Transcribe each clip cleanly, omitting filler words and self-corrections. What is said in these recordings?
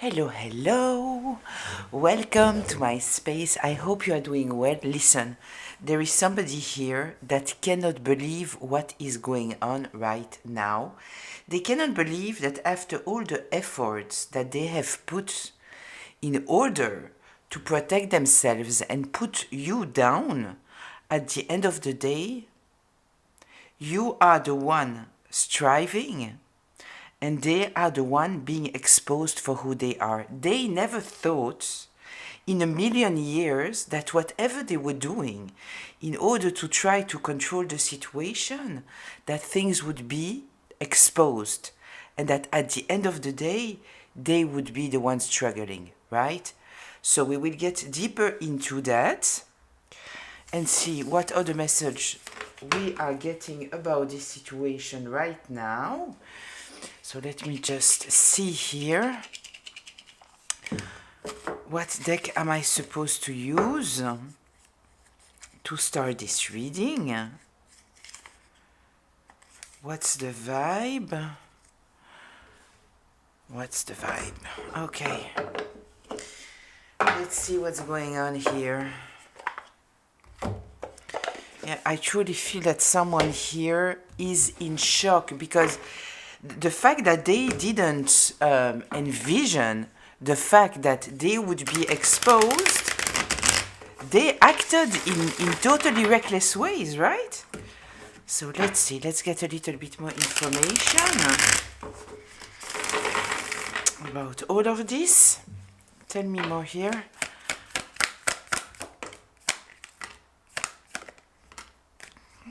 Hello, hello. Welcome to my space. I hope you are doing well. Listen, there is somebody here that cannot believe what is going on right now. They cannot believe that after all the efforts that they have put in order to protect themselves and put you down, at the end of the day, you are the one striving and they are the one being exposed for who they are. They never thought in a million years that whatever they were doing in order to try to control the situation, that things would be exposed and that at the end of the day, they would be the ones struggling, right? So we will get deeper into that and see what other message we are getting about this situation right now. So let me just see here. What deck am I supposed to use to start this reading? What's the vibe? What's the vibe? Okay. Let's see what's going on here. Yeah, I truly feel that someone here is in shock because the fact that they didn't envision the fact that they would be exposed, they acted in totally reckless ways, right? So let's see, let's get a little bit more information about all of this. Tell me more here.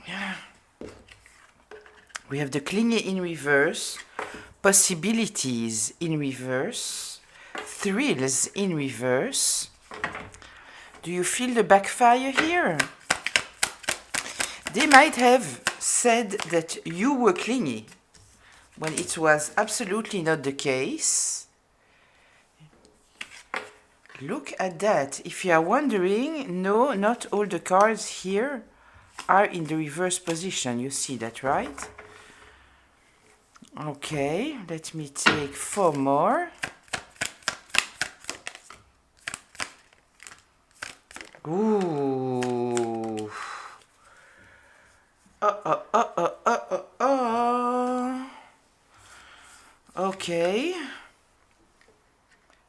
Yeah. We have the clingy in reverse, possibilities in reverse, thrills in reverse. Do you feel the backfire here? They might have said that you were clingy when it was absolutely not the case. Look at that. If you are wondering, no, not all the cards here are in the reverse position. You see that, right? Okay, let me take 4 more. Ooh. Okay.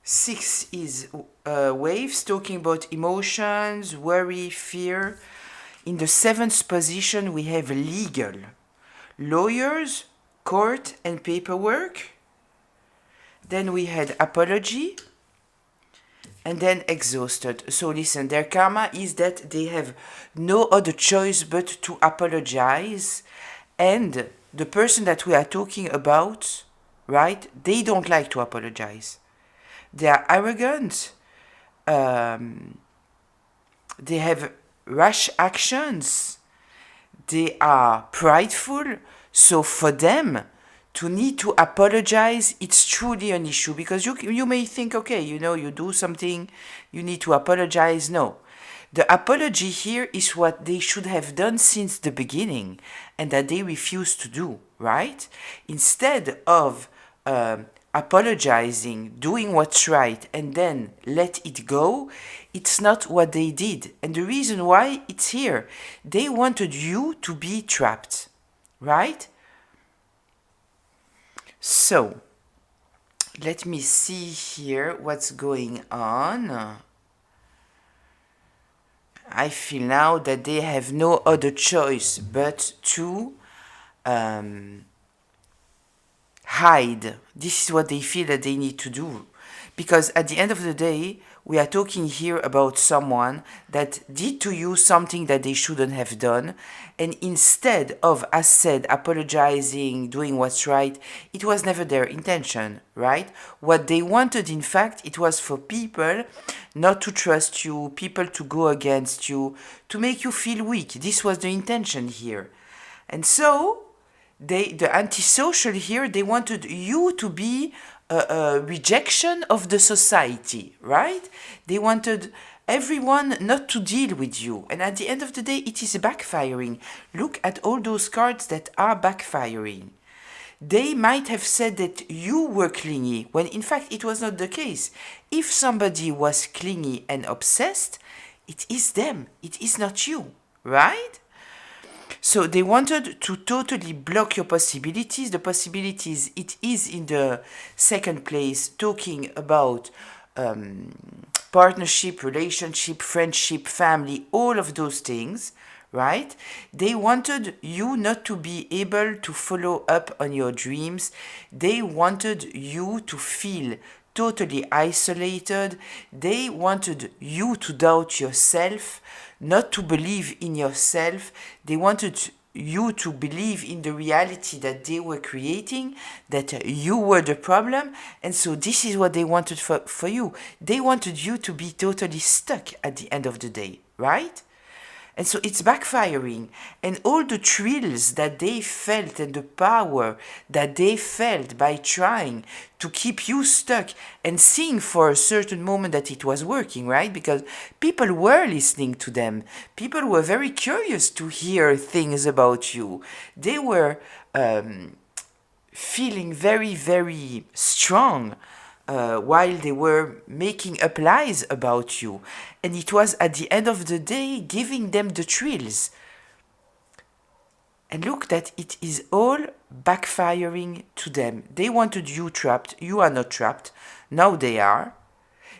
6 is waves, talking about emotions, worry, fear. In the 7th position, we have legal. Lawyers, court and paperwork. Then we had apology. And then exhausted. So listen, their karma is that they have no other choice but to apologize. And the person that we are talking about, right, they don't like to apologize. They are arrogant. They have rash actions. They are prideful. So for them to need to apologize, it's truly an issue, because you may think, okay, you do something, you need to apologize. No. The apology here is what they should have done since the beginning and that they refuse to do, right? Instead of apologizing, doing what's right, and then let it go, it's not what they did. And the reason why it's here, they wanted you to be trapped, right? So, let me see here what's going on. I feel now that they have no other choice but to hide. This is what they feel that they need to do. Because at the end of the day, we are talking here about someone that did to you something that they shouldn't have done. And instead of, as said, apologizing, doing what's right, it was never their intention, right? What they wanted, in fact, it was for people not to trust you, people to go against you, to make you feel weak. This was the intention here. And so, the antisocial here, they wanted you to be a rejection of the society, right? They wanted everyone not to deal with you. And at the end of the day, it is backfiring. Look at all those cards that are backfiring. they might have said that you were clingy, when in fact it was not the case. If somebody was clingy and obsessed, it is them, it is not you, right? So they wanted to totally block your possibilities. The possibilities, it is in the second place talking about partnership, relationship, friendship, family, all of those things, right? They wanted you not to be able to follow up on your dreams. They wanted you to feel totally isolated. They wanted you to doubt yourself, not to believe in yourself. They wanted you to believe in the reality that they were creating, that you were the problem. And so this is what they wanted for you. They wanted you to be totally stuck at the end of the day, right? And so it's backfiring. And all the thrills that they felt and the power that they felt by trying to keep you stuck and seeing for a certain moment that it was working, right? Because people were listening to them. People were very curious to hear things about you. They were feeling very, very strong while they were making up lies about you. And it was at the end of the day giving them the thrills. And look that it is all backfiring to them. They wanted you trapped. You are not trapped. Now they are.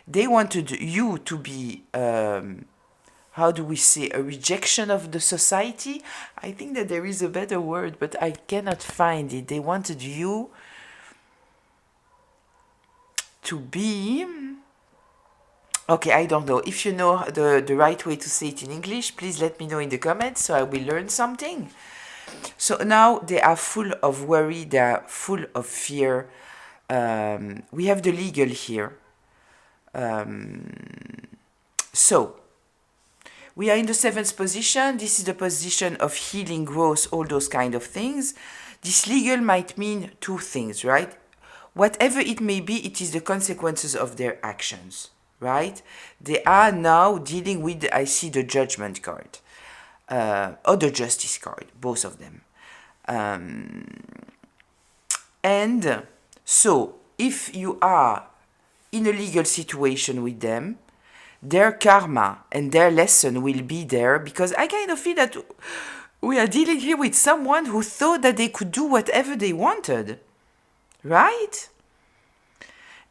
They wanted you to be, how do we say, a rejection of the society? I think that there is a better word, but I cannot find it. They wanted you to be... Okay, I don't know. If you know the right way to say it in English, please let me know in the comments so I will learn something. So now they are full of worry, they are full of fear. We have the legal here. So, we are in the 7th position. This is the position of healing, growth, all those kind of things. This legal might mean two things, right? Whatever it may be, it is the consequences of their actions, right? They are now dealing with, I see the judgment card, or the justice card, both of them. And so, if you are in a legal situation with them, their karma and their lesson will be there, because I kind of feel that we are dealing here with someone who thought that they could do whatever they wanted, right?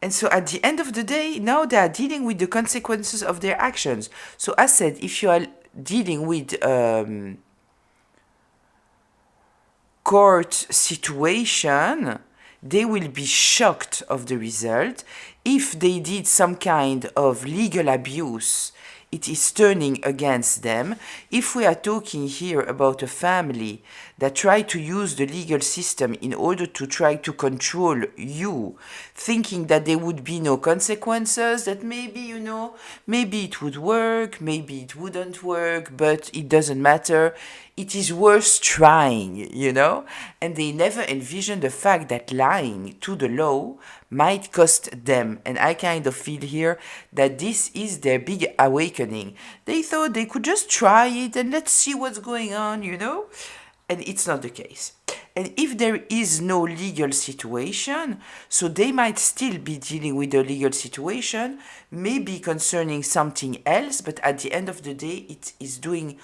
And so at the end of the day, now they are dealing with the consequences of their actions. So as said, if you are dealing with court situation, they will be shocked of the result. If they did some kind of legal abuse, it is turning against them. If we are talking here about a family that try to use the legal system in order to try to control you, thinking that there would be no consequences, that maybe, maybe it would work, maybe it wouldn't work, but it doesn't matter. It is worth trying, and they never envision the fact that lying to the law might cost them. And I kind of feel here that this is their big awakening. They thought they could just try it and let's see what's going on, and it's not the case. And if there is no legal situation, so they might still be dealing with a legal situation, maybe concerning something else, but at the end of the day, it is doing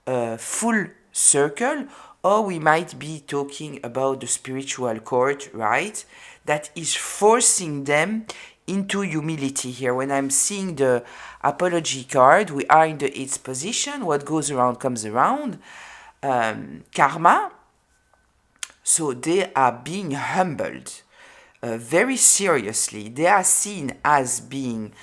a full circle. Or we might be talking about the spiritual court, right? That is forcing them into humility here. When I'm seeing the apology card, we are in the 8th position. What goes around comes around. Karma. So they are being humbled very seriously. They are seen as being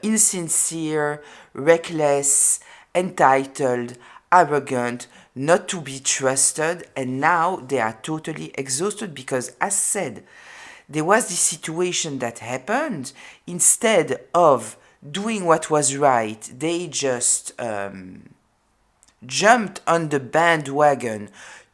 insincere, reckless, entitled, arrogant, not to be trusted, and now they are totally exhausted because, as said, there was this situation that happened. Instead of doing what was right, they just jumped on the bandwagon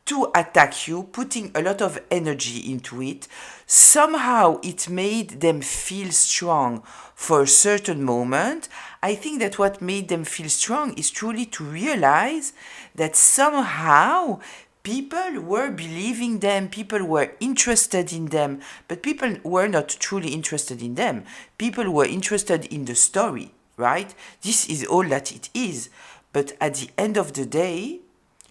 to attack you, putting a lot of energy into it. Somehow it made them feel strong for a certain moment. I think that what made them feel strong is truly to realize that somehow People were believing them, people were interested in them, but people were not truly interested in them. People were interested in the story, right? This is all that it is. But at the end of the day,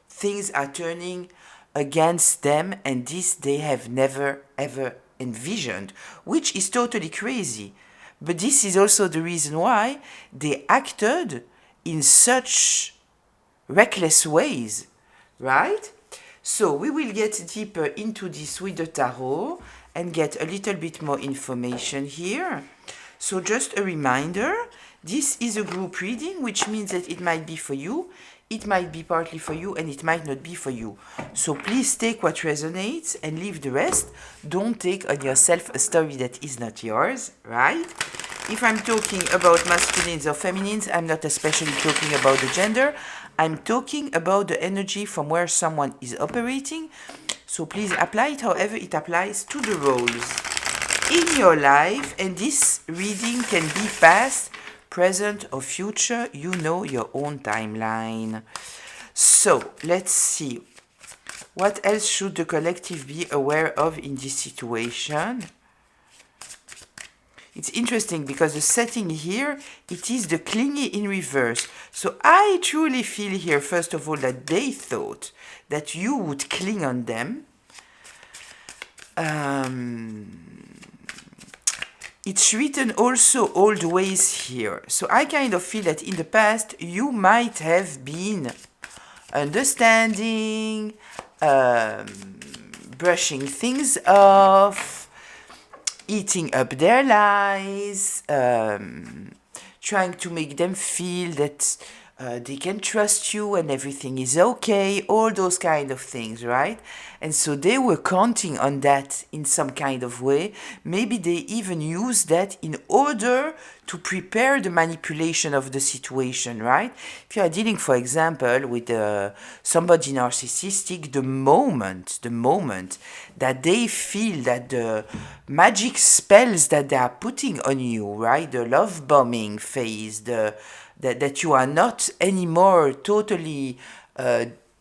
things are turning against them, and this they have never ever envisioned, which is totally crazy. But this is also the reason why they acted in such reckless ways, right? So we will get deeper into this with the tarot and get a little bit more information here. So just a reminder, this is a group reading, which means that it might be for you, it might be partly for you, and it might not be for you. So please take what resonates and leave the rest. Don't take on yourself a story that is not yours, right? If I'm talking about masculines or feminines, I'm not especially talking about the gender. I'm talking about the energy from where someone is operating. So please apply it however it applies to the roles in your life. And this reading can be past, present, or future. You know your own timeline. So let's see. What else should the collective be aware of in this situation? It's interesting because the setting here, it is the clingy in reverse. So I truly feel here, first of all, that they thought that you would cling on them. It's written also old ways here. So I kind of feel that in the past, you might have been understanding, brushing things off, eating up their lies, trying to make them feel that they can trust you and everything is okay, all those kind of things, right? And so they were counting on that in some kind of way. Maybe they even used that in order to prepare the manipulation of the situation, right? If you are dealing, for example, with somebody narcissistic, the moment that they feel that the magic spells that they are putting on you, right? The love bombing phase, that you are not anymore totally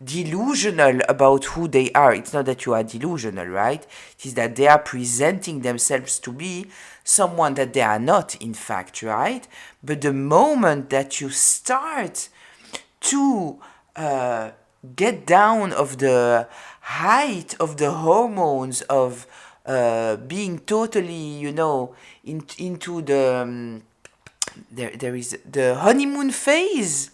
delusional about who they are. It's not that you are delusional, right? It is that they are presenting themselves to be someone that they are not, in fact, right? But the moment that you start to get down of the height of the hormones of being totally, into the there is the honeymoon phase.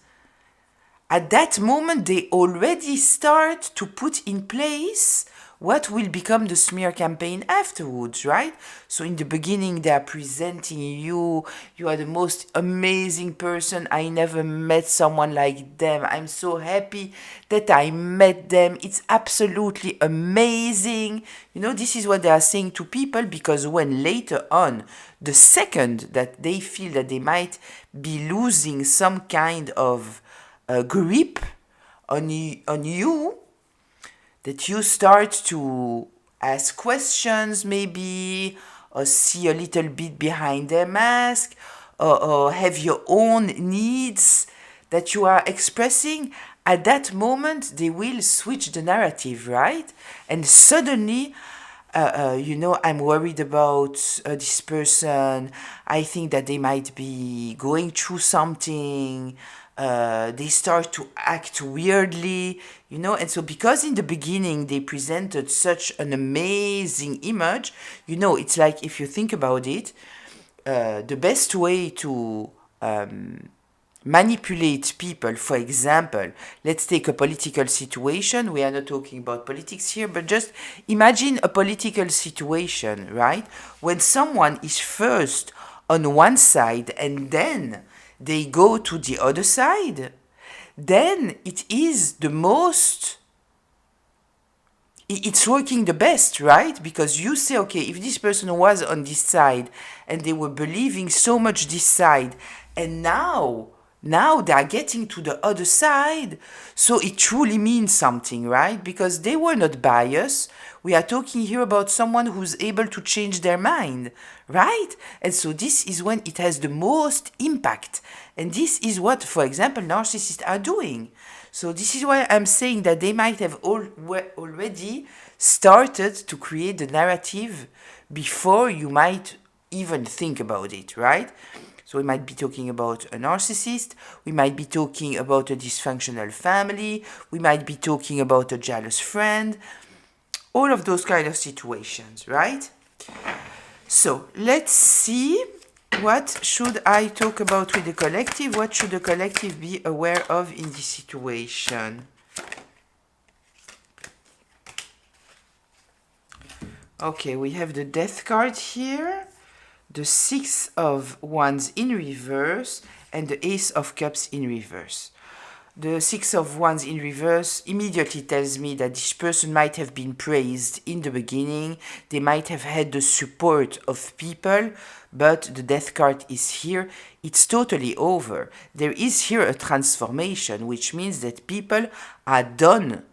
At that moment, they already start to put in place what will become the smear campaign afterwards, right? So in the beginning, they are presenting you are the most amazing person. I never met someone like them. I'm so happy that I met them. It's absolutely amazing. This is what they are saying to people, because when later on, the second that they feel that they might be losing some kind of grip on you, that you start to ask questions maybe, or see a little bit behind their mask, or have your own needs that you are expressing, at that moment they will switch the narrative, right? And suddenly, I'm worried about this person. I think that they might be going through something. They start to act weirdly, and so because in the beginning they presented such an amazing image, it's like, if you think about it, the best way to manipulate people, for example, let's take a political situation. We are not talking about politics here, but just imagine a political situation, right? When someone is first on one side and then they go to the other side, then it is it's working the best, right? Because you say, okay, if this person was on this side and they were believing so much this side, and now they are getting to the other side, so it truly means something, right? Because they were not biased. We are talking here about someone who's able to change their mind, right? And so this is when it has the most impact. And this is what, for example, narcissists are doing. So this is why I'm saying that they might have already started to create the narrative before you might even think about it, right? So we might be talking about a narcissist, we might be talking about a dysfunctional family, we might be talking about a jealous friend, all of those kind of situations, right? So let's see, what should I talk about with the collective? What should the collective be aware of in this situation? Okay, we have the Death card here, the Six of Wands in reverse, and the Ace of Cups in reverse. The Six of Wands in reverse immediately tells me that this person might have been praised in the beginning, they might have had the support of people, but the Death card is here, it's totally over. There is here a transformation, which means that people are done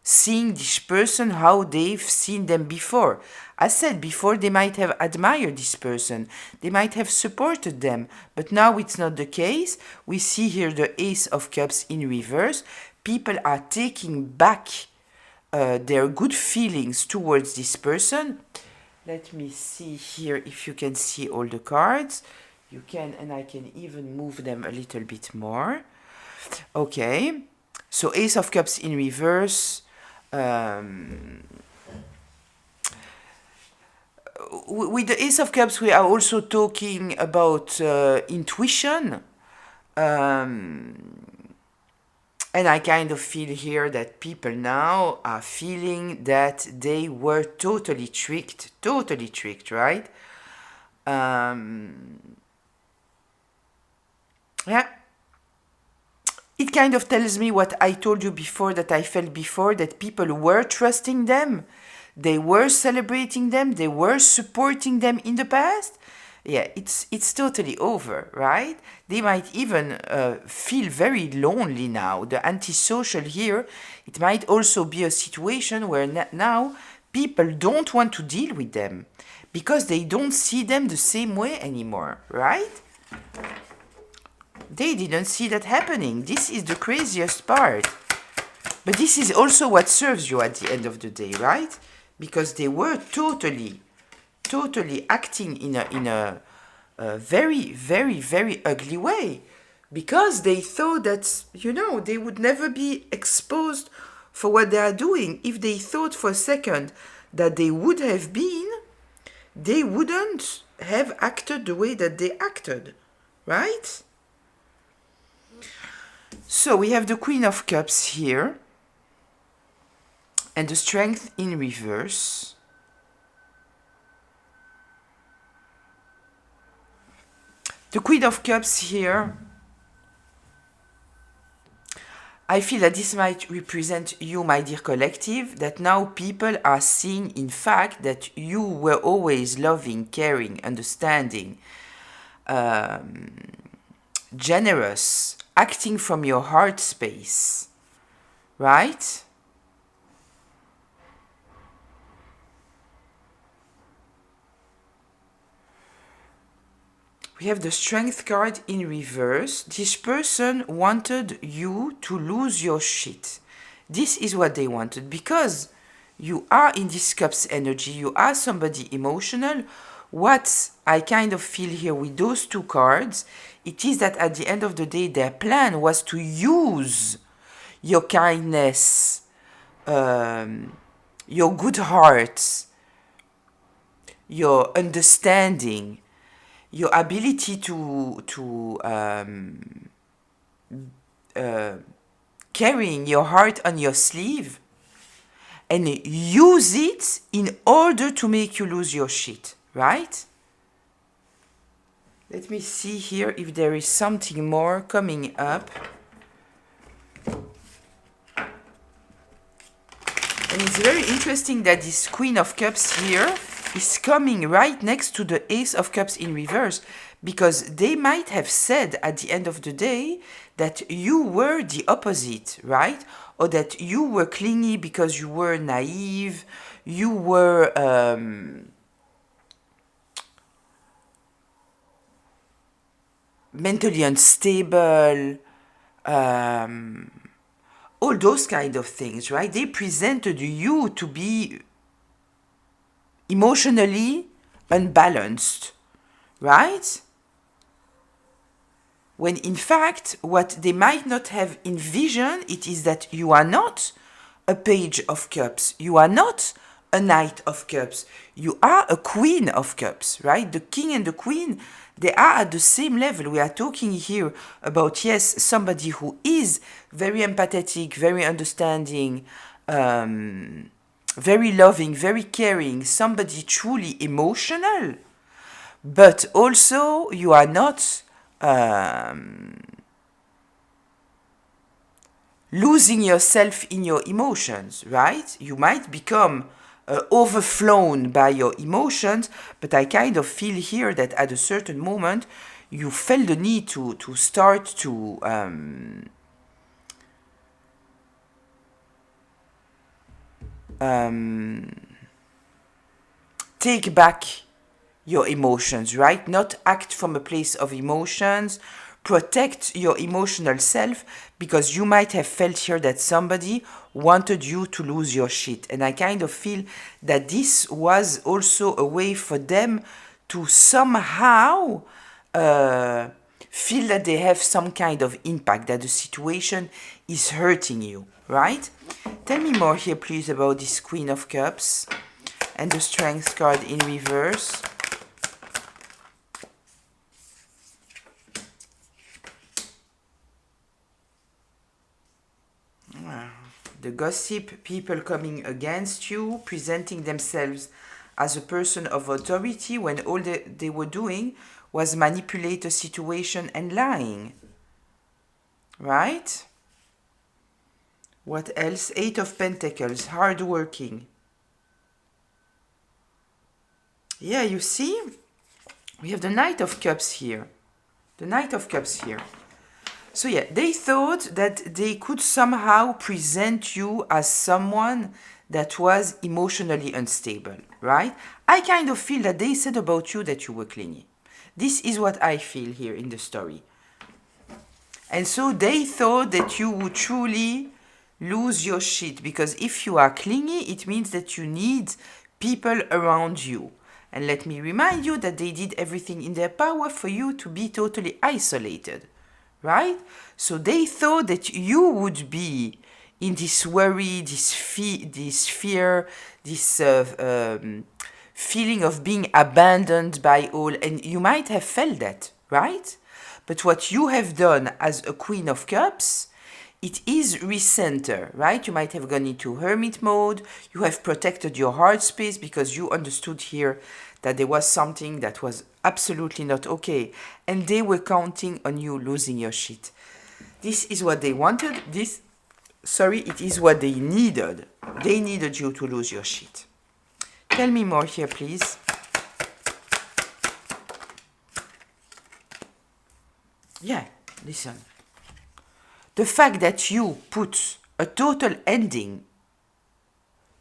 seeing this person how they've seen them before. I said before, they might have admired this person, they might have supported them, but now it's not the case. We see here the Ace of Cups in reverse. People are taking back their good feelings towards this person. Let me see here if you can see all the cards. You can, and I can even move them a little bit more. Okay, so Ace of Cups in reverse. With the Ace of Cups, we are also talking about intuition. And I kind of feel here that people now are feeling that they were totally tricked, right? Yeah. It kind of tells me what I told you before, that I felt before, that people were trusting them, they were celebrating them, they were supporting them in the past. Yeah, it's totally over, right? They might even feel very lonely now. The antisocial here, it might also be a situation where now people don't want to deal with them because they don't see them the same way anymore, right? They didn't see that happening. This is the craziest part. But this is also what serves you at the end of the day, right? Because they were totally acting in a very, very, very ugly way. Because they thought that, they would never be exposed for what they are doing. If they thought for a second that they would have been, they wouldn't have acted the way that they acted, right? So we have the Queen of Cups here and the Strength in reverse. The Queen of Cups here, I feel that this might represent you, my dear collective, that now people are seeing in fact that you were always loving, caring, understanding, generous, acting from your heart space, right? We have the Strength card in reverse. This person wanted you to lose your shit. This is what they wanted, because you are in this Cups energy, you are somebody emotional. What I kind of feel here with those two cards, it is that at the end of the day, their plan was to use your kindness, your good heart, your understanding, your ability to carrying your heart on your sleeve and use it in order to make you lose your shit, right? Let me see here if there is something more coming up. And it's very interesting that this Queen of Cups here is coming right next to the Ace of Cups in reverse, because they might have said at the end of the day that you were the opposite, right? Or that you were clingy because you were naive, you were mentally unstable, all those kind of things, right? They presented you to be emotionally unbalanced, right? When in fact, what they might not have envisioned, it is that you are not a page of cups. You are not a knight of cups. You are a queen of cups, right? The king and the queen, they are at the same level. We are talking here about, yes, somebody who is very empathetic, very understanding, very loving, very caring, somebody truly emotional, but also you are not losing yourself in your emotions, right? You might become overflown by your emotions, but I kind of feel here that at a certain moment you felt the need to start to take back your emotions, right? Not act from a place of emotions, protect your emotional self, because you might have felt here that somebody wanted you to lose your shit. And I kind of feel that this was also a way for them to somehow feel that they have some kind of impact, that the situation is hurting you, right? Tell me more here, please, about this Queen of Cups and the Strength card in reverse. The gossip, people coming against you, presenting themselves as a person of authority when all they were doing was manipulate a situation and lying. Right? What else? Eight of Pentacles, hardworking. Yeah, you see? We have the Knight of Cups here. The Knight of Cups here. So yeah, they thought that they could somehow present you as someone that was emotionally unstable, right? I kind of feel that they said about you that you were clingy. This is what I feel here in the story. And so they thought that you would truly lose your shit, because if you are clingy, it means that you need people around you. And let me remind you that they did everything in their power for you to be totally isolated. Right? So they thought that you would be in this worry, this fear, this feeling of being abandoned by all, and you might have felt that, right? But what you have done as a Queen of Cups, it is recenter, right? You might have gone into hermit mode, you have protected your heart space because you understood here that there was something that was absolutely not okay, and they were counting on you losing your shit. This is what they wanted. It is what they needed. They needed you to lose your shit. Tell me more here, please. Yeah, listen. The fact that you put a total ending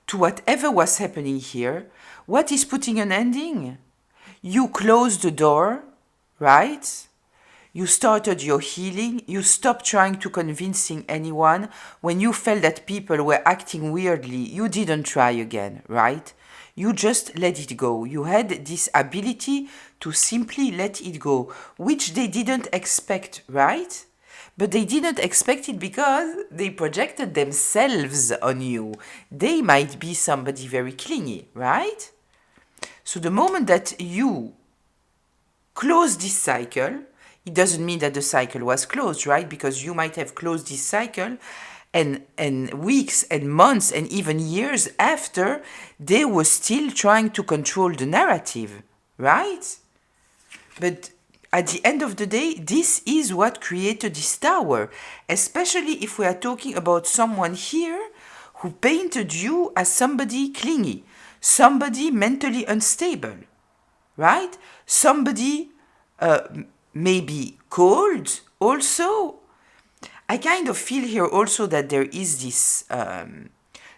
to whatever was happening here, what is putting an ending? You closed the door, right? You started your healing. You stopped trying to convincing anyone. When you felt that people were acting weirdly, you didn't try again, right? You just let it go. You had this ability to simply let it go, which they didn't expect, right? But they didn't expect it because they projected themselves on you. They might be somebody very clingy, right? So the moment that you close this cycle, it doesn't mean that the cycle was closed, right? Because you might have closed this cycle and weeks and months and even years after, they were still trying to control the narrative, right? But at the end of the day, this is what created this tower, especially if we are talking about someone here who painted you as somebody clingy, somebody mentally unstable, right? Somebody maybe cold also. I kind of feel here also that there is this,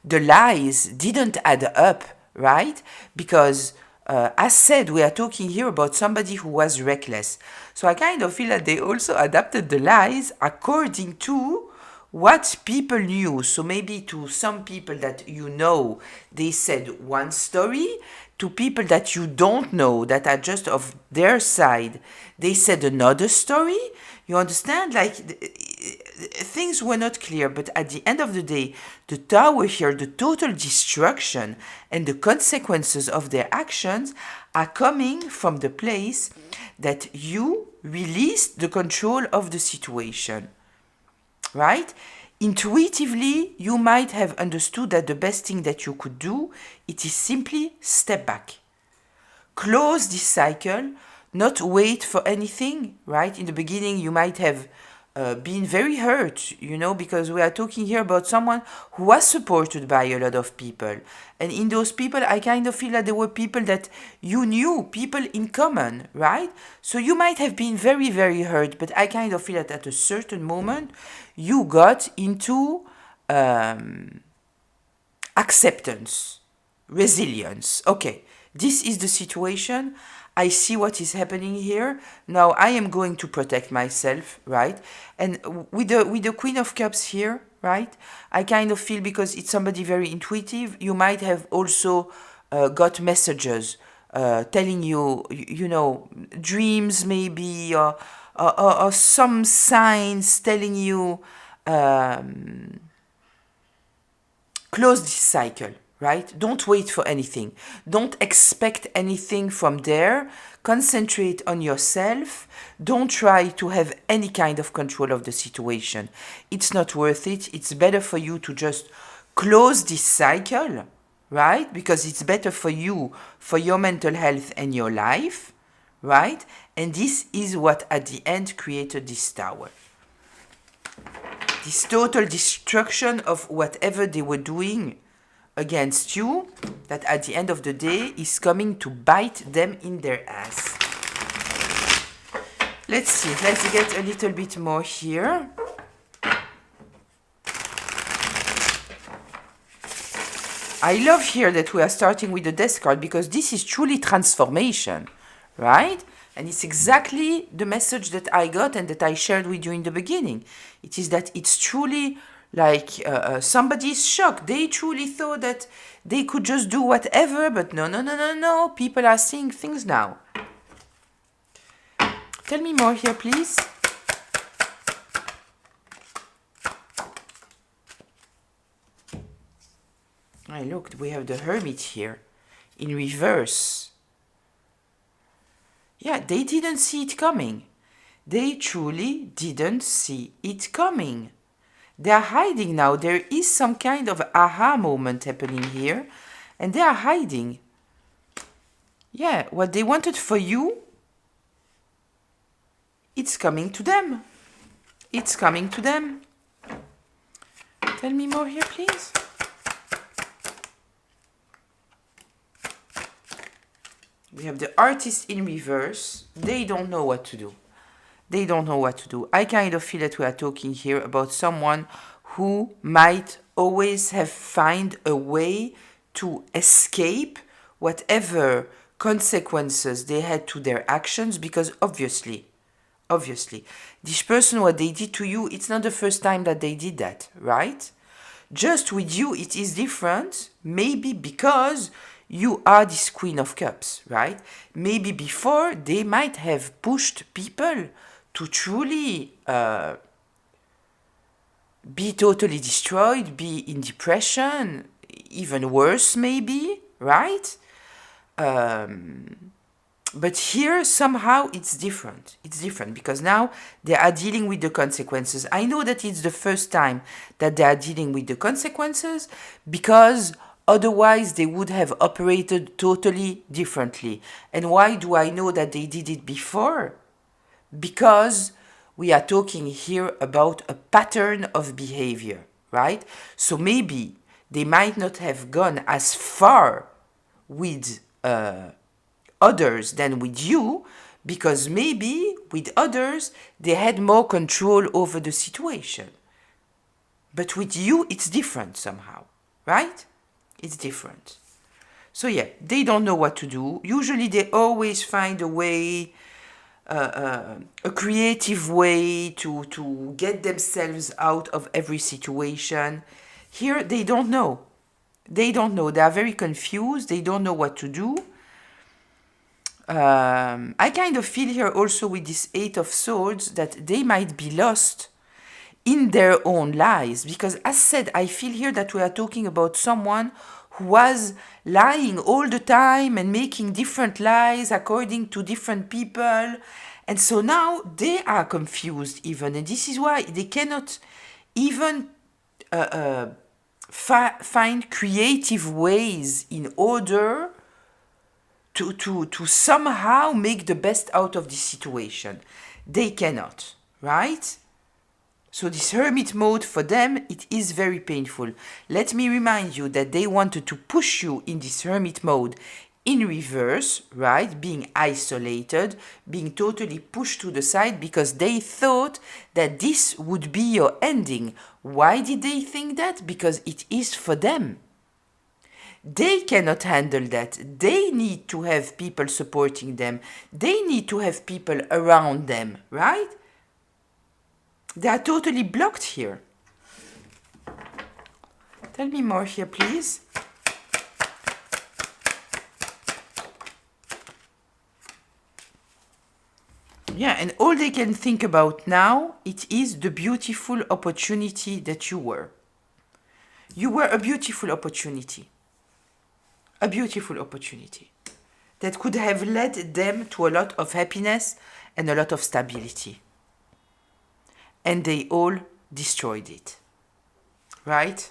the lies didn't add up, right? Because as said, we are talking here about somebody who was reckless. So I kind of feel that they also adapted the lies according to what people knew. So maybe to some people that you know, they said one story. To people that you don't know, that are just of their side, they said another story. You understand? Like, things were not clear, but at the end of the day, the tower here, the total destruction and the consequences of their actions are coming from the place that you released the control of the situation. Right? Intuitively, you might have understood that the best thing that you could do, it is simply step back. Close this cycle, not wait for anything, right? In the beginning, you might have been very hurt, because we are talking here about someone who was supported by a lot of people. And in those people, I kind of feel that there were people that you knew, people in common, right? So you might have been very, very hurt, but I kind of feel that at a certain moment, you got into acceptance, resilience. Okay, this is the situation. I see what is happening here. Now I am going to protect myself, right? And with the Queen of Cups here, right? I kind of feel, because it's somebody very intuitive, you might have also got messages telling you, dreams maybe, or some signs telling you, close this cycle, right? Don't wait for anything. Don't expect anything from there. Concentrate on yourself. Don't try to have any kind of control of the situation. It's not worth it. It's better for you to just close this cycle, right? Because it's better for you, for your mental health and your life, right? And this is what at the end created this tower. This total destruction of whatever they were doing against you, that at the end of the day is coming to bite them in their ass. Let's see, let's get a little bit more here. I love here that we are starting with the Death card, because this is truly transformation, right? And it's exactly the message that I got and that I shared with you in the beginning. It is that it's truly like somebody's shocked. They truly thought that they could just do whatever, but no. People are seeing things now. Tell me more here, please. Look, we have the Hermit here in reverse. Yeah, they didn't see it coming. They truly didn't see it coming. They are hiding now. There is some kind of aha moment happening here, and they are hiding. Yeah, what they wanted for you, it's coming to them. It's coming to them. Tell me more here, please. We have the Artist in reverse. They don't know what to do. They don't know what to do. I kind of feel that we are talking here about someone who might always have found a way to escape whatever consequences they had to their actions, because obviously, this person, what they did to you, it's not the first time that they did that, right? Just with you, it is different, maybe because you are this Queen of Cups, right? Maybe before, they might have pushed people to truly be totally destroyed, be in depression, even worse maybe, right? But here, somehow, it's different. It's different because now they are dealing with the consequences. I know that it's the first time that they are dealing with the consequences, because otherwise they would have operated totally differently. And why do I know that they did it before? Because we are talking here about a pattern of behavior, right? So maybe they might not have gone as far with others than with you, because maybe with others they had more control over the situation. But with you, it's different somehow, right? It's different. So yeah, they don't know what to do. Usually they always find a way a creative way to get themselves out of every situation. Here, they don't know. They don't know. They are very confused. They don't know what to do. I kind of feel here also with this Eight of Swords that they might be lost in their own lies. Because as said, I feel here that we are talking about someone who was lying all the time and making different lies according to different people. And so now they are confused even. And this is why they cannot even find creative ways in order to somehow make the best out of this situation. They cannot, right? So this hermit mode for them, it is very painful. Let me remind you that they wanted to push you in this hermit mode in reverse, right? Being isolated, being totally pushed to the side because they thought that this would be your ending. Why did they think that? Because it is for them. They cannot handle that. They need to have people supporting them. They need to have people around them, right? They are totally blocked here. Tell me more here, please. Yeah, and all they can think about now, it is the beautiful opportunity that you were. You were a beautiful opportunity. A beautiful opportunity that could have led them to a lot of happiness and a lot of stability. And they all destroyed it. Right?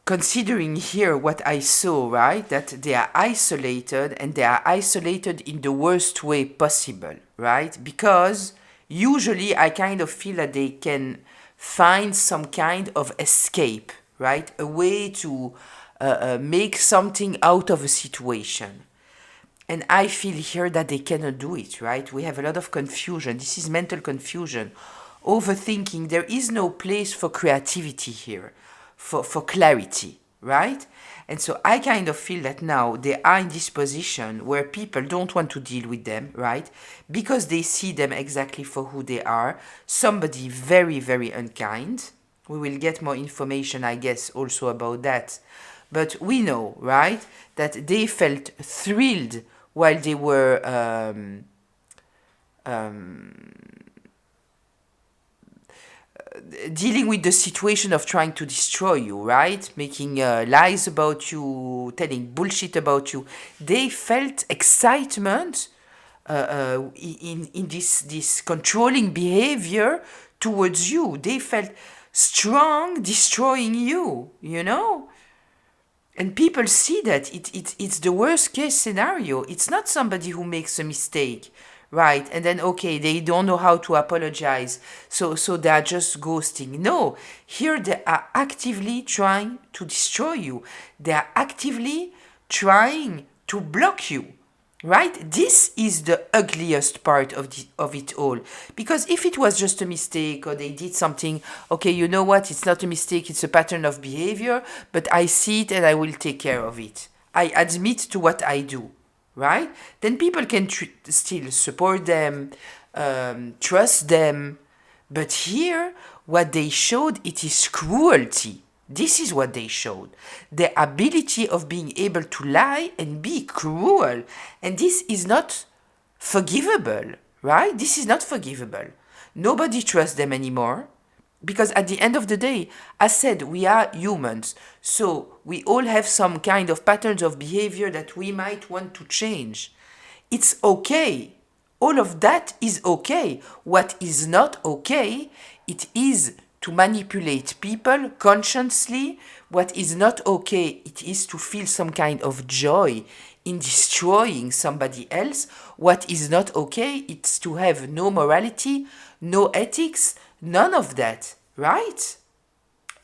Considering here what I saw, right, that they are isolated and they are isolated in the worst way possible, right? Because usually I kind of feel that they can find some kind of escape, right? A way to make something out of a situation. And I feel here that they cannot do it, right? We have a lot of confusion. This is mental confusion, overthinking. There is no place for creativity here, for clarity, right? And so I kind of feel that now they are in this position where people don't want to deal with them, right? Because they see them exactly for who they are. Somebody very, very unkind. We will get more information, I guess, also about that. But we know, right, that they felt thrilled while they were dealing with the situation of trying to destroy you, right? Making lies about you, telling bullshit about you. They felt excitement in this controlling behavior towards you. They felt strong destroying you, you know? And people see that it's the worst case scenario. It's not somebody who makes a mistake, right? And then, okay, they don't know how to apologize. So they are just ghosting. No, here they are actively trying to destroy you. They are actively trying to block you. Right? This is the ugliest part of it all. Because if it was just a mistake or they did something, okay, you know what? It's not a mistake, it's a pattern of behavior, but I see it and I will take care of it. I admit to what I do. Right? Then people can still support them, trust them. But here, what they showed, it is cruelty. This is what they showed. The ability of being able to lie and be cruel. And this is not forgivable, right? This is not forgivable. Nobody trusts them anymore. Because at the end of the day, as said, we are humans. So we all have some kind of patterns of behavior that we might want to change. It's okay. All of that is okay. What is not okay, it is to manipulate people consciously. What is not okay, it is to feel some kind of joy in destroying somebody else. What is not okay, it's to have no morality, no ethics, none of that, right?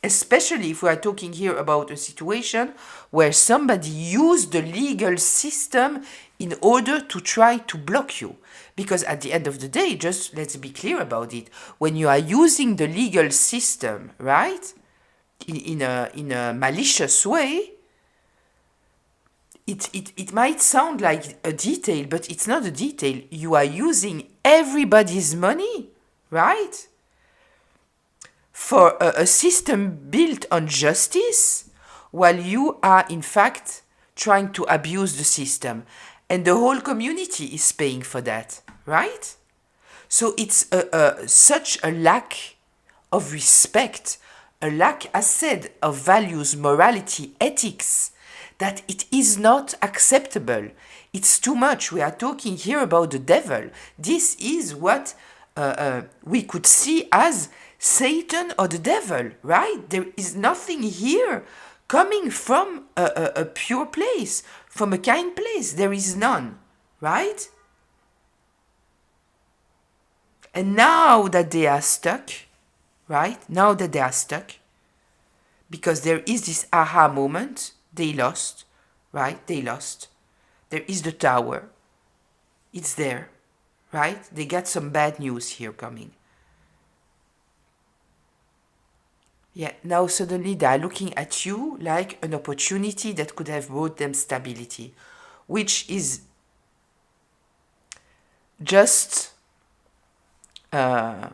Especially if we are talking here about a situation where somebody used the legal system in order to try to block you. Because at the end of the day, just let's be clear about it. When you are using the legal system, right, in a malicious way, it might sound like a detail, but it's not a detail. You are using everybody's money, right? For a system built on justice, while you are in fact trying to abuse the system. And the whole community is paying for that, right? So it's such a lack of respect, a lack, as said, of values, morality, ethics, that it is not acceptable. It's too much. We are talking here about the devil. This is what we could see as Satan or the devil, right? There is nothing here coming from a pure place, from a kind place. There is none, right? And now that they are stuck, right? Now that they are stuck, because there is this aha moment, they lost, right? They lost. There is the tower. It's there, right? They got some bad news here coming. Yeah, now suddenly they are looking at you like an opportunity that could have brought them stability, which is just I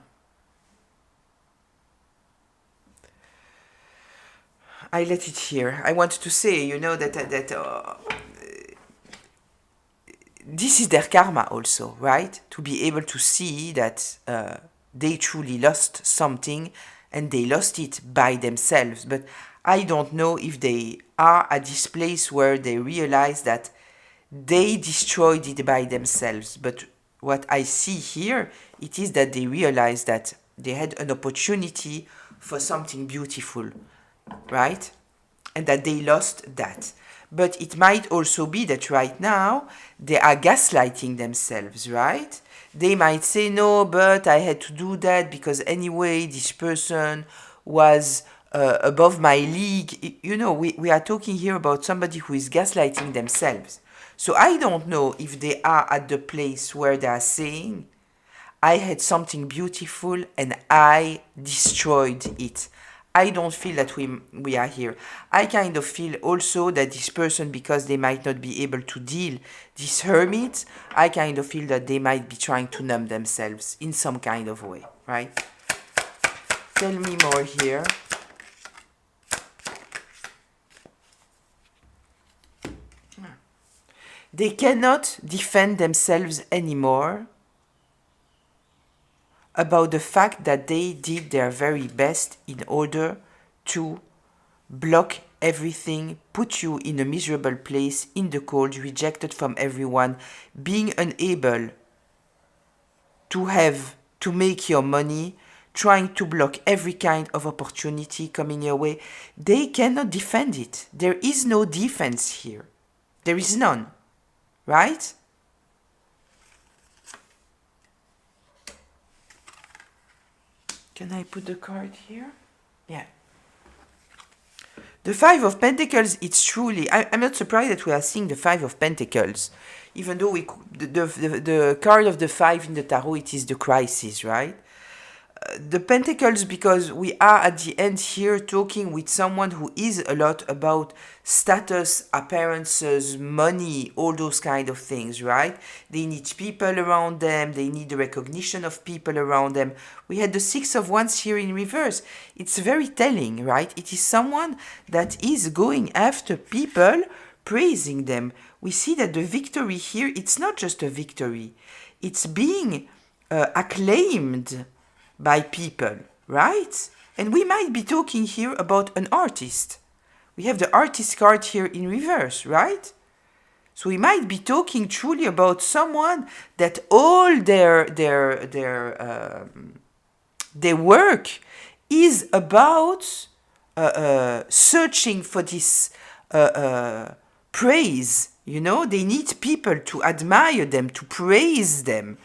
let it here. I wanted to say, that this is their karma also, right? To be able to see that they truly lost something and they lost it by themselves. But I don't know if they are at this place where they realize that they destroyed it by themselves. But what I see here, it is that they realize that they had an opportunity for something beautiful, right? And that they lost that. But it might also be that right now they are gaslighting themselves, right? They might say, no, but I had to do that because anyway, this person was above my league. You know, we are talking here about somebody who is gaslighting themselves. So I don't know if they are at the place where they are saying, I had something beautiful and I destroyed it. I don't feel that we are here. I kind of feel also that this person, because they might not be able to deal this hermit, I kind of feel that they might be trying to numb themselves in some kind of way, right? Tell me more here. They cannot defend themselves anymore about the fact that they did their very best in order to block everything, put you in a miserable place, in the cold, rejected from everyone, being unable to make your money, trying to block every kind of opportunity coming your way. They cannot defend it. There is no defense here. There is none, right? Can I put the card here? Yeah. The Five of Pentacles, it's truly... I'm not surprised that we are seeing the Five of Pentacles. Even though the card of the Five in the Tarot, it is the crisis, right? The Pentacles, because we are at the end here talking with someone who is a lot about status, appearances, money, all those kind of things, right? They need people around them. They need the recognition of people around them. We had the Six of Wands here in reverse. It's very telling, right? It is someone that is going after people, praising them. We see that the victory here, it's not just a victory. It's being acclaimed by people, right? And we might be talking here about an artist. We have the artist card here in reverse, right? So we might be talking truly about someone that all their work is about searching for this praise. You know, they need people to admire them, to praise them.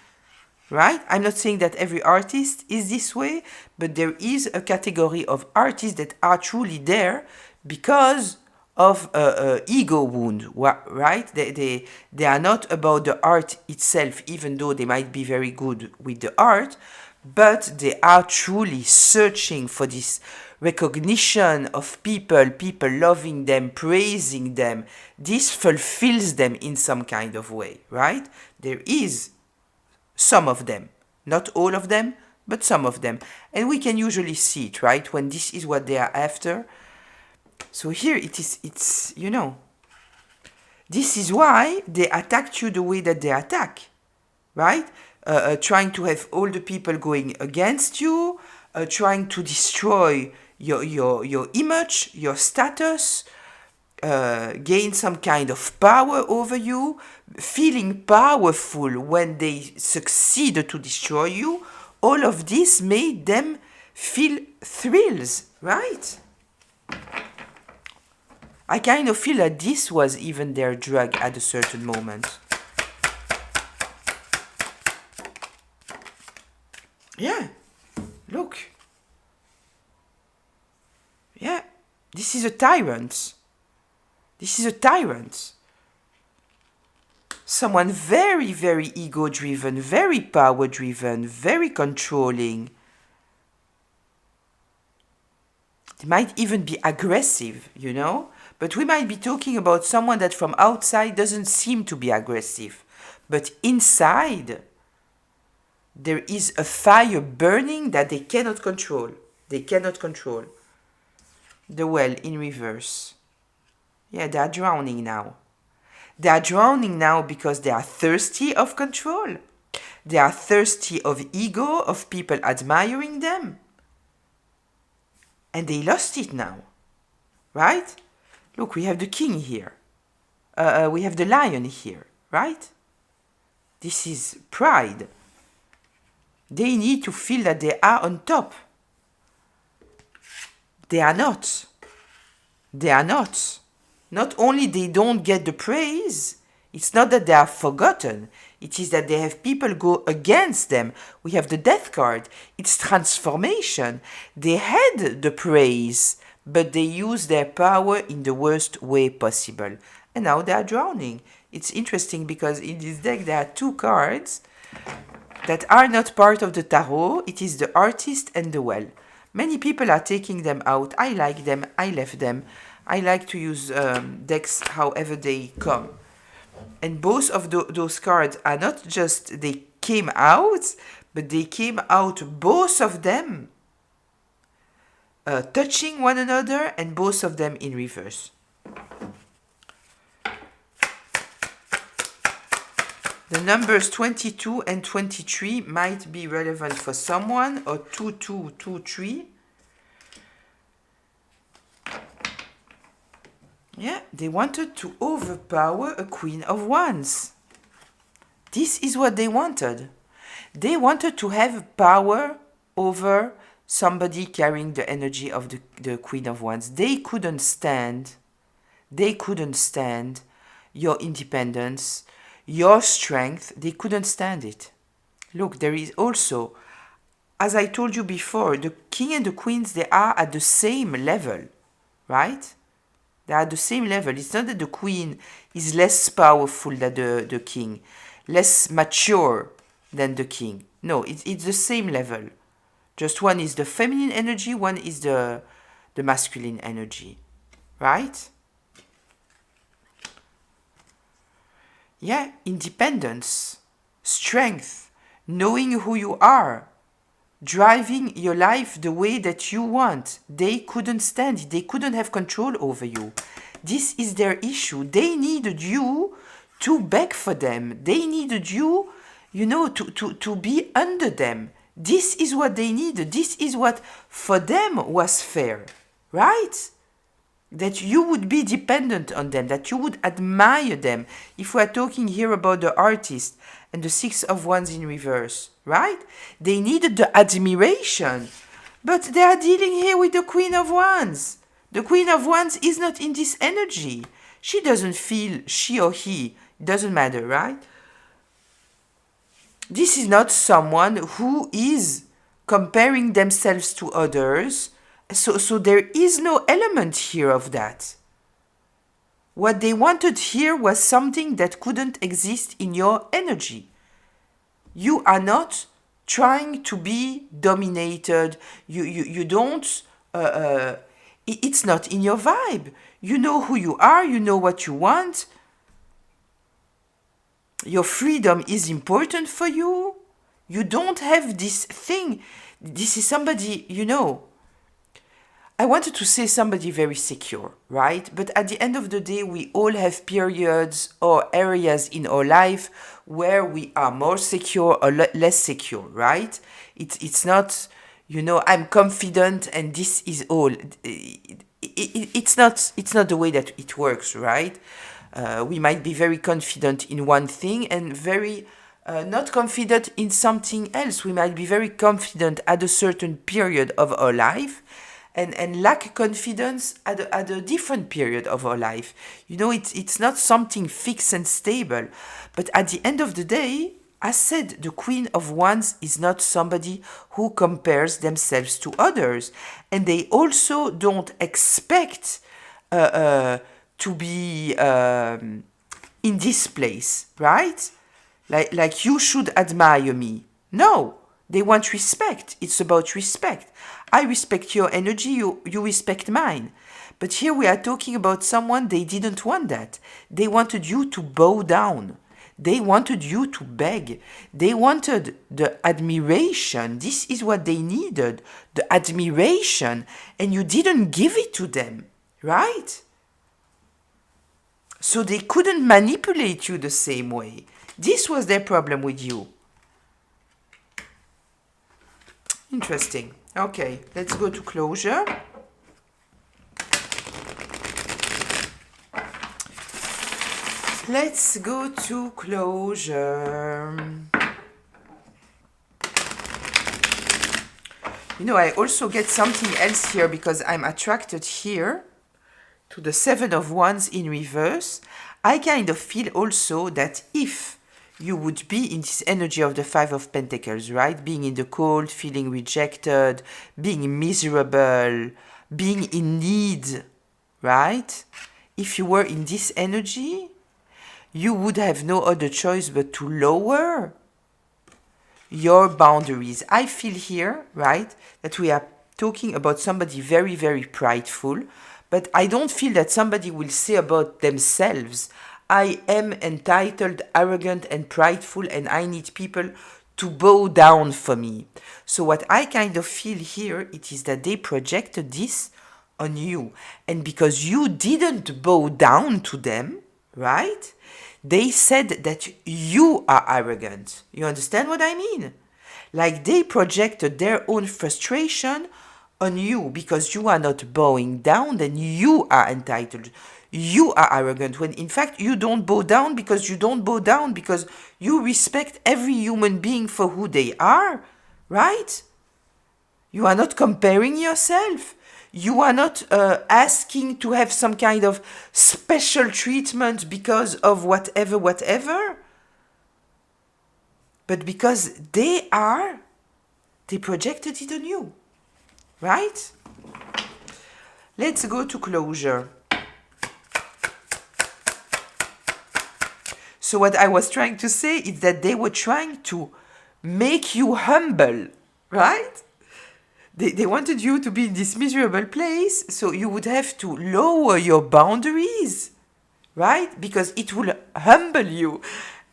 Right? I'm not saying that every artist is this way, but there is a category of artists that are truly there because of ego wound, right? They are not about the art itself, even though they might be very good with the art, but they are truly searching for this recognition of people, people loving them, praising them. This fulfills them in some kind of way, right? There is some of them, not all of them, but some of them. And we can usually see it, right? When this is what they are after. So here it's, you know, this is why they attacked you the way that they attack, right? Trying to have all the people going against you, trying to destroy your image, your status, gain some kind of power over you, feeling powerful when they succeed to destroy you. All of this made them feel thrills, right? I kind of feel that this was even their drug at a certain moment. Yeah, look. Yeah, this is a tyrant. This is a tyrant. Someone very, very ego-driven, very power-driven, very controlling. They might even be aggressive, you know? But we might be talking about someone that from outside doesn't seem to be aggressive. But inside, there is a fire burning that they cannot control. They cannot control. The well in reverse. Yeah, they are drowning now. They are drowning now because they are thirsty of control. They are thirsty of ego, of people admiring them. And they lost it now. Right? Look, we have the king here. We have the lion here. Right? This is pride. They need to feel that they are on top. They are not. They are not. Not only they don't get the praise, it's not that they are forgotten. It is that they have people go against them. We have the death card. It's transformation. They had the praise, but they use their power in the worst way possible. And now they are drowning. It's interesting because in this deck there are two cards that are not part of the tarot. It is the artist and the well. Many people are taking them out. I like them. I left them. I like to use decks however they come. And both of those cards are not just they came out, but they came out, both of them, touching one another, and both of them in reverse. The numbers 22 and 23 might be relevant for someone, or 2223. Yeah, they wanted to overpower a Queen of Wands. This is what they wanted. They wanted to have power over somebody carrying the energy of the Queen of Wands. They couldn't stand your independence, your strength. They couldn't stand it. Look, there is also, as I told you before, the king and the queens, they are at the same level, right? They are at the same level. It's not that the queen is less powerful than the king, less mature than the king. No, it's the same level. Just one is the feminine energy, one is the masculine energy, right? Yeah, independence, strength, knowing who you are, driving your life the way that you want. They couldn't stand it. They couldn't have control over you. This is their issue. They needed you to beg for them. They needed you, you know, to be under them. This is what they needed. This is what for them was fair, right? That you would be dependent on them, that you would admire them. If we're talking here about the artist and the Six of Wands in reverse, right? They needed the admiration, but they are dealing here with the Queen of Wands. The Queen of Wands is not in this energy. She doesn't feel, she or he, it doesn't matter, right? This is not someone who is comparing themselves to others. So there is no element here of that. What they wanted here was something that couldn't exist in your energy. You are not trying to be dominated. You don't it's not in your vibe. You know who you are, you know what you want. Your freedom is important for you. You don't have this thing. This is somebody, I wanted to say somebody very secure, right? But at the end of the day, we all have periods or areas in our life where we are more secure or less secure, right? It's not, I'm confident and this is all. It's not the way that it works, right? We might be very confident in one thing and very not confident in something else. We might be very confident at a certain period of our life and lack confidence at a different period of our life. It's not something fixed and stable. But at the end of the day, as said, the Queen of Wands is not somebody who compares themselves to others. And they also don't expect to be in this place, right? Like you should admire me. No, they want respect. It's about respect. I respect your energy, you respect mine. But here we are talking about someone, they didn't want that. They wanted you to bow down. They wanted you to beg. They wanted the admiration. This is what they needed, the admiration. And you didn't give it to them, right? So they couldn't manipulate you the same way. This was their problem with you. Interesting. Okay, let's go to closure. Let's go to closure. I also get something else here because I'm attracted here to the Seven of Wands in reverse. I kind of feel also that if you would be in this energy of the Five of Pentacles, right? Being in the cold, feeling rejected, being miserable, being in need, right? If you were in this energy, you would have no other choice but to lower your boundaries. I feel here, right, that we are talking about somebody very, very prideful, but I don't feel that somebody will say about themselves, I am entitled, arrogant, and prideful, and I need people to bow down for me. So what I kind of feel here, it is that they projected this on you. And because you didn't bow down to them, right, they said that you are arrogant. You understand what I mean? Like they projected their own frustration on you because you are not bowing down, then you are entitled. You are arrogant when in fact you don't bow down because you don't bow down because you respect every human being for who they are, right? You are not comparing yourself. You are not asking to have some kind of special treatment because of whatever. But because they projected it on you, right? Let's go to closure. So what I was trying to say is that they were trying to make you humble, right? They wanted you to be in this miserable place, so you would have to lower your boundaries, right? Because it will humble you.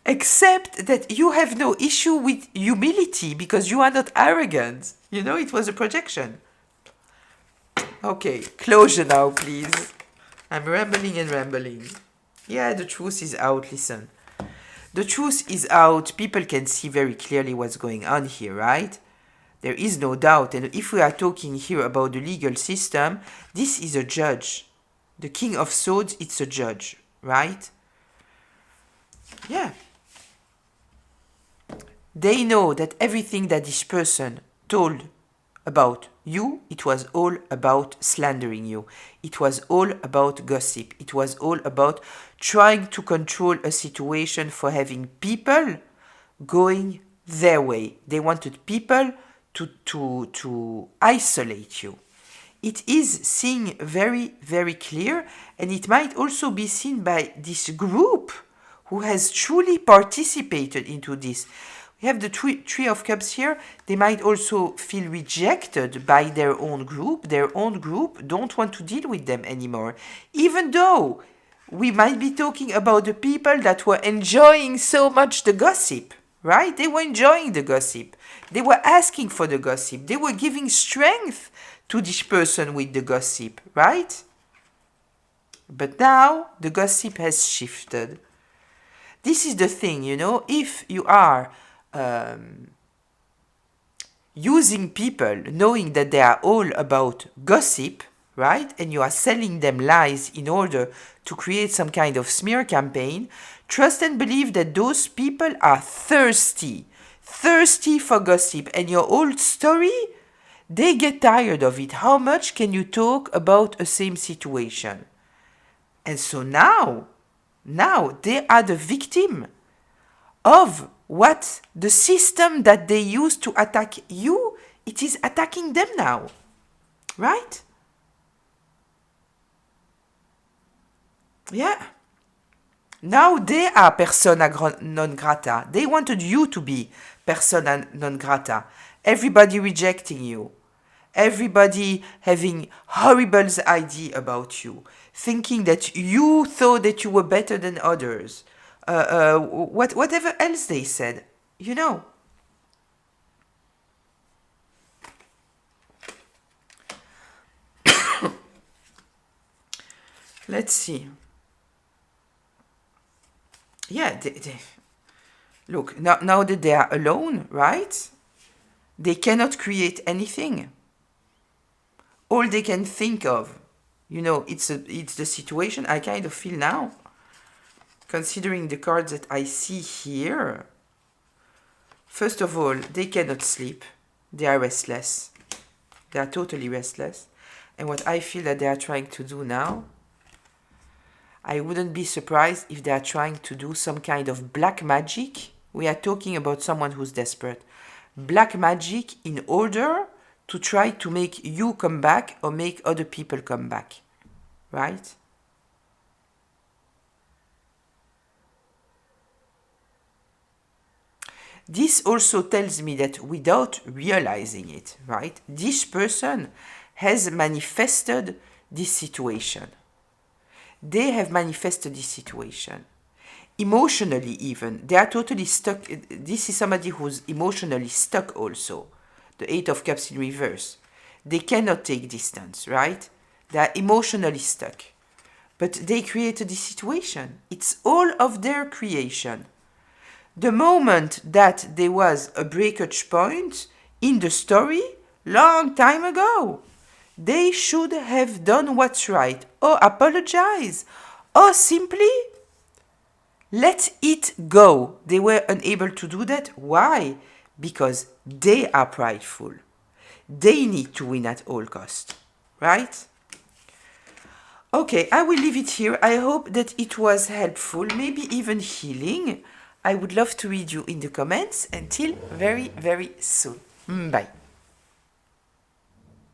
Except that you have no issue with humility because you are not arrogant. It was a projection. Okay, closure now, please. I'm rambling. Yeah, the truth is out, listen. The truth is out. People can see very clearly what's going on here, right? There is no doubt. And if we are talking here about the legal system, this is a judge. The King of Swords, it's a judge, right? Yeah. They know that everything that this person told about you, it was all about slandering you. It was all about gossip. It was all about trying to control a situation for having people going their way. They wanted people to isolate you. It is seen very, very clear, and it might also be seen by this group who has truly participated into this. You have the Three of Cups here. They might also feel rejected by their own group. Their own group don't want to deal with them anymore. Even though we might be talking about the people that were enjoying so much the gossip, right? They were enjoying the gossip. They were asking for the gossip. They were giving strength to this person with the gossip, right? But now the gossip has shifted. This is the thing, you know, if you are using people knowing that they are all about gossip, right? And you are selling them lies in order to create some kind of smear campaign, trust and believe that those people are thirsty for gossip. And your old story, they get tired of it. How much can you talk about a same situation? And so now they are the victim of what the system that they used to attack you, it is attacking them now, right? Yeah. Now they are persona non grata. They wanted you to be persona non grata. Everybody rejecting you. Everybody having horrible idea about you. Thinking that you thought that you were better than others. Whatever else they said, you know. Let's see. Yeah, look, now that they are alone, right? They cannot create anything. All they can think of, you know, it's the situation I kind of feel now. Considering the cards that I see here, first of all, they cannot sleep. They are restless. They are totally restless. And what I feel that they are trying to do now, I wouldn't be surprised if they are trying to do some kind of black magic. We are talking about someone who's desperate. Black magic in order to try to make you come back or make other people come back. Right? This also tells me that without realizing it, right, this person has manifested this situation. They have manifested this situation. Emotionally even, they are totally stuck. This is somebody who's emotionally stuck also. The Eight of Cups in reverse. They cannot take distance, right? They are emotionally stuck. But they created this situation. It's all of their creation. The moment that there was a breakage point in the story, long time ago, they should have done what's right, or apologize, or simply let it go. They were unable to do that. Why? Because they are prideful. They need to win at all cost, right? Okay, I will leave it here. I hope that it was helpful, maybe even healing. I would love to read you in the comments. Until very, very soon. Bye.